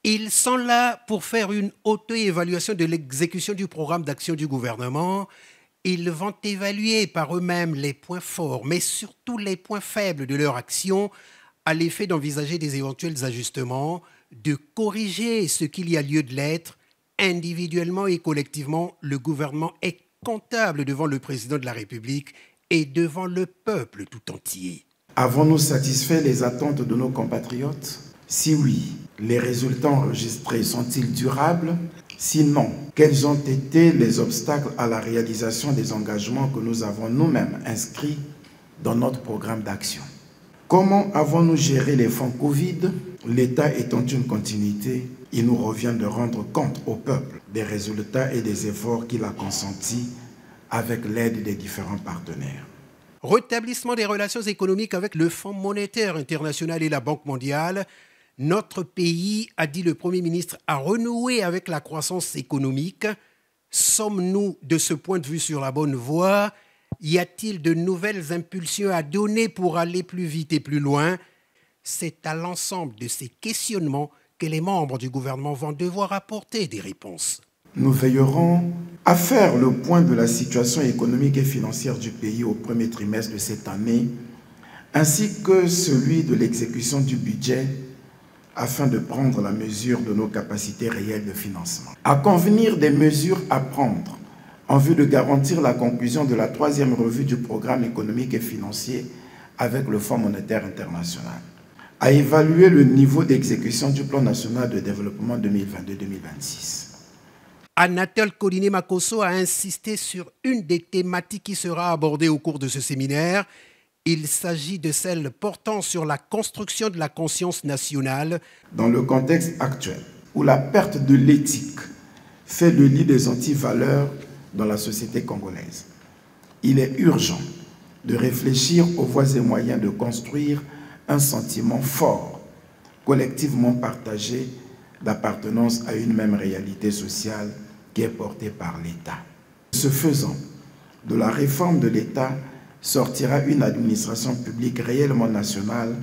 Ils sont là pour faire une auto-évaluation de l'exécution du programme d'action du gouvernement. Ils vont évaluer par eux-mêmes les points forts, mais surtout les points faibles de leur action, à l'effet d'envisager des éventuels ajustements, de corriger ce qu'il y a lieu de l'être. Individuellement et collectivement, le gouvernement est comptable devant le président de la République et devant le peuple tout entier. Avons-nous satisfait les attentes de nos compatriotes? Si oui, les résultats enregistrés sont-ils durables? Sinon, quels ont été les obstacles à la réalisation des engagements que nous avons nous-mêmes inscrits dans notre programme d'action? Comment avons-nous géré les fonds Covid? L'État étant une continuité, il nous revient de rendre compte au peuple des résultats et des efforts qu'il a consentis avec l'aide des différents partenaires. Rétablissement des relations économiques avec le Fonds monétaire international et la Banque mondiale. Notre pays, a dit le Premier ministre, a renoué avec la croissance économique. Sommes-nous de ce point de vue sur la bonne voie? Y a-t-il de nouvelles impulsions à donner pour aller plus vite et plus loin? C'est à l'ensemble de ces questionnements que les membres du gouvernement vont devoir apporter des réponses. Nous veillerons à faire le point de la situation économique et financière du pays au premier trimestre de cette année, ainsi que celui de l'exécution du budget, afin de prendre la mesure de nos capacités réelles de financement. À convenir des mesures à prendre en vue de garantir la conclusion de la 3e revue du programme économique et financier avec le Fonds monétaire international. À évaluer le niveau d'exécution du plan national de développement 2022-2026. Anatole Koliné-Makosso a insisté sur une des thématiques qui sera abordée au cours de ce séminaire. Il s'agit de celle portant sur la construction de la conscience nationale. Dans le contexte actuel, où la perte de l'éthique fait le lit des antivaleurs dans la société congolaise, il est urgent de réfléchir aux voies et moyens de construire un sentiment fort, collectivement partagé, d'appartenance à une même réalité sociale qui est portée par l'État. Ce faisant, de la réforme de l'État sortira une administration publique réellement nationale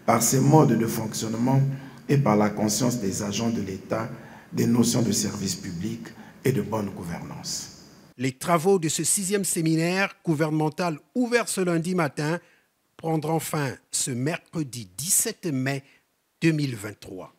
par ses modes de fonctionnement et par la conscience des agents de l'État des notions de service public et de bonne gouvernance. Les travaux de ce 6e séminaire gouvernemental ouvert ce lundi matin prendront fin ce mercredi 17 mai 2023.